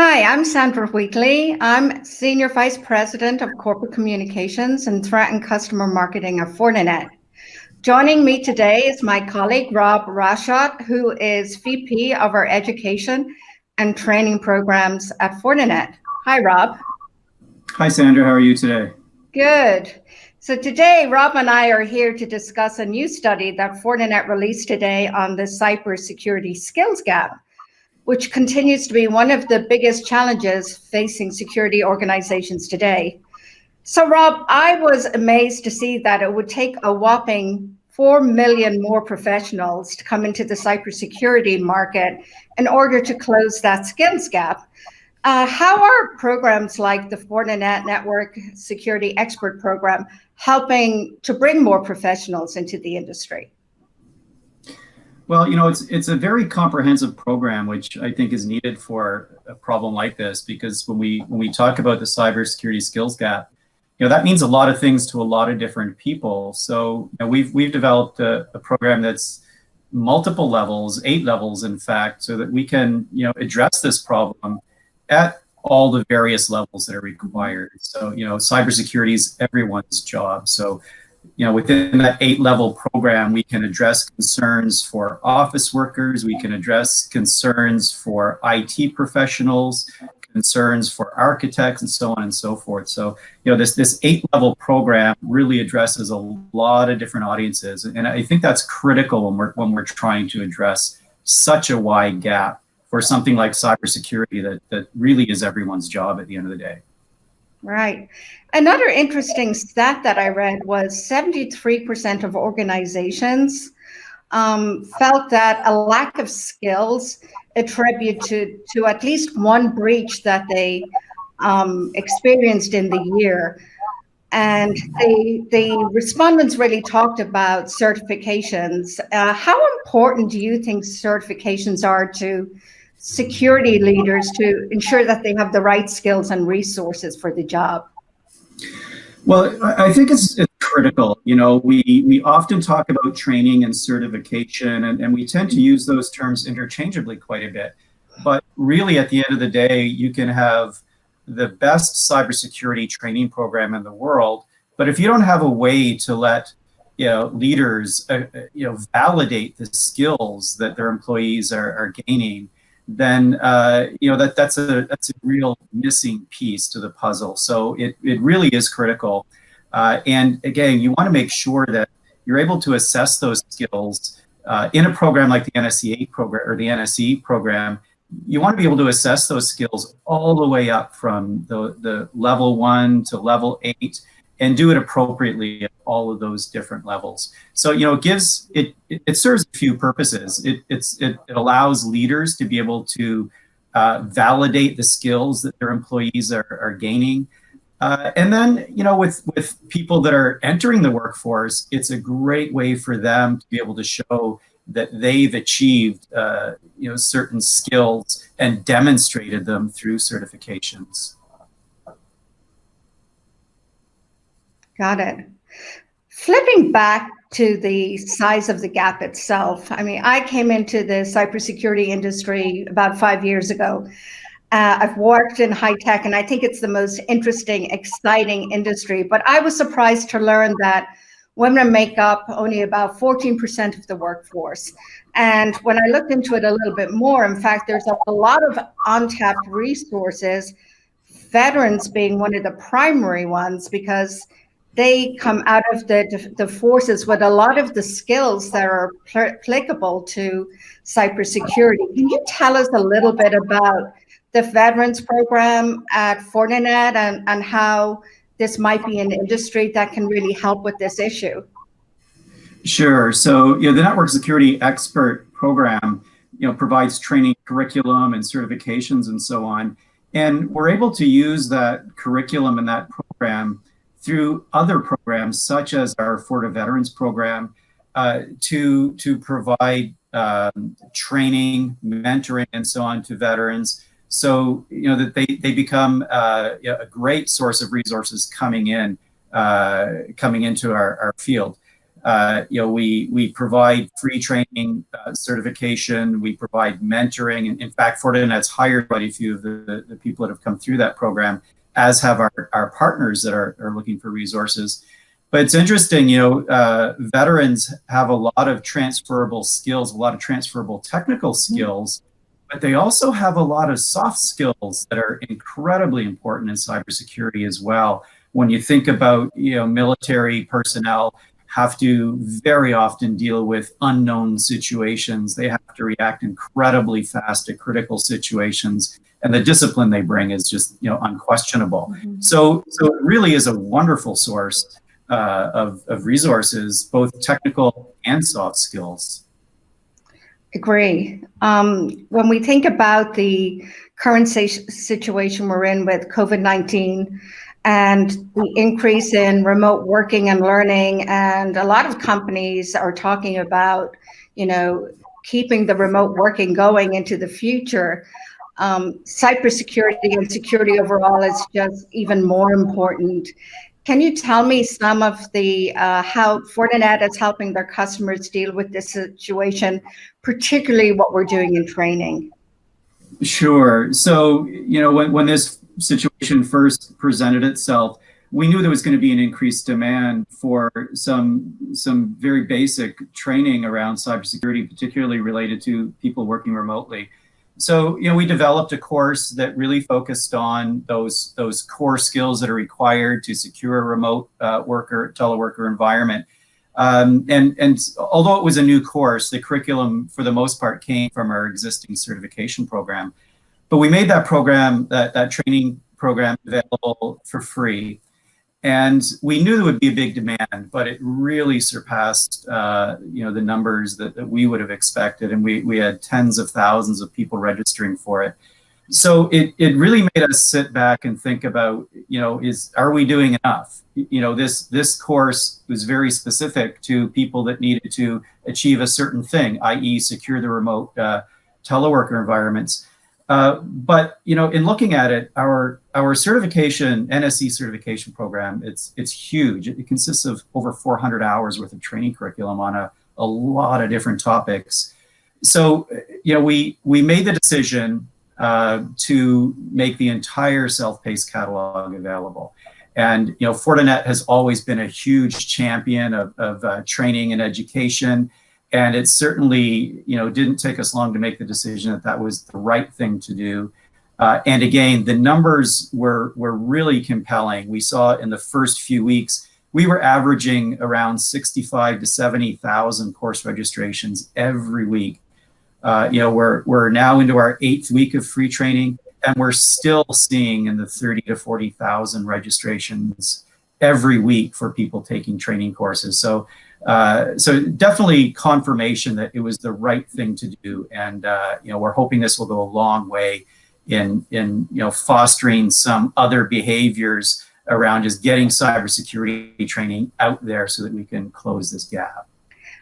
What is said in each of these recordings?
Hi, I'm Sandra Wheatley. I'm Senior Vice President of Corporate Communications and Threat and Customer Marketing at Fortinet. Joining me today is my colleague, Rob Rashotte, who is VP of our Education and Training Programs at Fortinet. Hi, Rob. Hi, Sandra. How are you today? Good. So today, Rob and I are here to discuss a new study that Fortinet released today on the cybersecurity skills gap, which continues to be one of the biggest challenges facing security organizations today. So, Rob, I was amazed to see that it would take a whopping 4 million more professionals to come into the cybersecurity market in order to close that skills gap. How are programs like the Fortinet Network Security Expert Program helping to bring more professionals into the industry? Well, it's a very comprehensive program, which I think is needed for a problem like this, because when we talk about the cybersecurity skills gap, that means a lot of things to a lot of different people. So we've developed a program that's multiple levels, 8 levels, in fact, so that we can address this problem at all the various levels that are required. So cybersecurity is everyone's job. So within that 8-level program, we can address concerns for office workers, we can address concerns for IT professionals, concerns for architects, and so on and so forth. So, this 8-level program really addresses a lot of different audiences, and I think that's critical when we're trying to address such a wide gap for something like cybersecurity that really is everyone's job at the end of the day. Right. Another interesting stat that I read was 73% of organizations felt that a lack of skills attribute to at least one breach that they experienced in the year. And the respondents really talked about certifications. How important do you think certifications are to security leaders to ensure that they have the right skills and resources for the job? Well, I think it's critical. We often talk about training and certification, and we tend to use those terms interchangeably quite a bit. But really, at the end of the day, you can have the best cybersecurity training program in the world, but if you don't have a way to let leaders validate the skills that their employees are gaining, then that's a real missing piece to the puzzle. So it really is critical. And again, you want to make sure that you're able to assess those skills in a program like the NSE program or the NSE program. You want to be able to assess those skills all the way up from the level 1 to level 8 and do it appropriately at all of those different levels. So it serves a few purposes. It allows leaders to be able to validate the skills that their employees are gaining. And then, with people that are entering the workforce, it's a great way for them to be able to show that they've achieved, certain skills and demonstrated them through certifications. Got it. Flipping back to the size of the gap itself, I mean, I came into the cybersecurity industry about 5 years ago. I've worked in high tech, and I think it's the most interesting, exciting industry. But I was surprised to learn that women make up only about 14% of the workforce. And when I looked into it a little bit more, in fact, there's a lot of untapped resources, veterans being one of the primary ones, because they come out of the forces with a lot of the skills that are applicable to cybersecurity. Can you tell us a little bit about the veterans program at Fortinet and how this might be an industry that can really help with this issue? Sure. So, the Network Security Expert Program, provides training curriculum and certifications and so on. And we're able to use that curriculum and that program through other programs, such as our Forti Veterans program, to provide training, mentoring, and so on to veterans, so that they become a great source of resources coming into our field. We provide free training, certification. We provide mentoring. And in fact, Fortinet's hired quite a few of the people that have come through that program, as have our partners that are looking for resources. But it's interesting, veterans have a lot of transferable skills, a lot of transferable technical skills, but they also have a lot of soft skills that are incredibly important in cybersecurity as well. When you think about, military personnel have to very often deal with unknown situations. They have to react incredibly fast to critical situations, and the discipline they bring is just, unquestionable. So it really is a wonderful source of resources, both technical and soft skills. Agree. When we think about the current situation we're in with COVID-19 and the increase in remote working and learning, and a lot of companies are talking about, keeping the remote working going into the future, cybersecurity and security overall is just even more important. Can you tell me some of the how Fortinet is helping their customers deal with this situation, particularly what we're doing in training? Sure. So, when this situation first presented itself, we knew there was going to be an increased demand for some very basic training around cybersecurity, particularly related to people working remotely. So, we developed a course that really focused on those core skills that are required to secure a remote teleworker environment. And although it was a new course, the curriculum for the most part came from our existing certification program. But we made that program, that training program, available for free. And we knew there would be a big demand, but it really surpassed the numbers that we would have expected. And we had tens of thousands of people registering for it. So it really made us sit back and think about, are we doing enough? This course was very specific to people that needed to achieve a certain thing, i.e. secure the remote teleworker environments. But in looking at it, our certification, NSE certification program, it's huge. It consists of over 400 hours worth of training curriculum on a lot of different topics. So we made the decision to make the entire self-paced catalog available. And Fortinet has always been a huge champion of training and education. And it certainly, didn't take us long to make the decision that was the right thing to do. And again, the numbers were really compelling. We saw in the first few weeks, we were averaging around 65 to 70,000 course registrations every week. We're now into our 8th week of free training, and we're still seeing in the 30 to 40,000 registrations every week for people taking training courses. So definitely confirmation that it was the right thing to do. And, we're hoping this will go a long way in fostering some other behaviors around just getting cybersecurity training out there so that we can close this gap.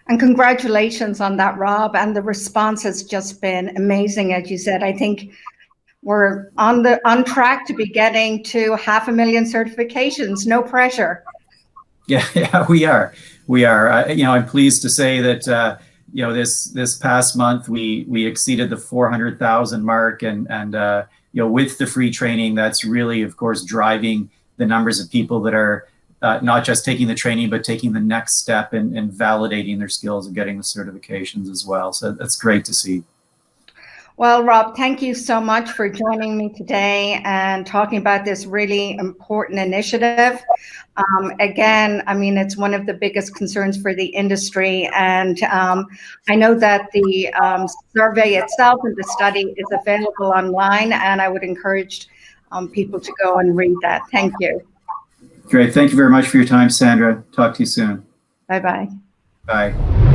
And congratulations on that, Rob. And the response has just been amazing. As you said, I think we're on track to be getting to 500,000 certifications. No pressure. Yeah, we are. I'm pleased to say that this past month we exceeded the 400,000 mark, and with the free training, that's really, of course, driving the numbers of people that are not just taking the training, but taking the next step and validating their skills and getting the certifications as well. So that's great to see. Well, Rob, thank you so much for joining me today and talking about this really important initiative. Again, I mean, it's one of the biggest concerns for the industry. And I know that the survey itself and the study is available online, and I would encourage people to go and read that. Thank you. Great. Thank you very much for your time, Sandra. Talk to you soon. Bye-bye. Bye.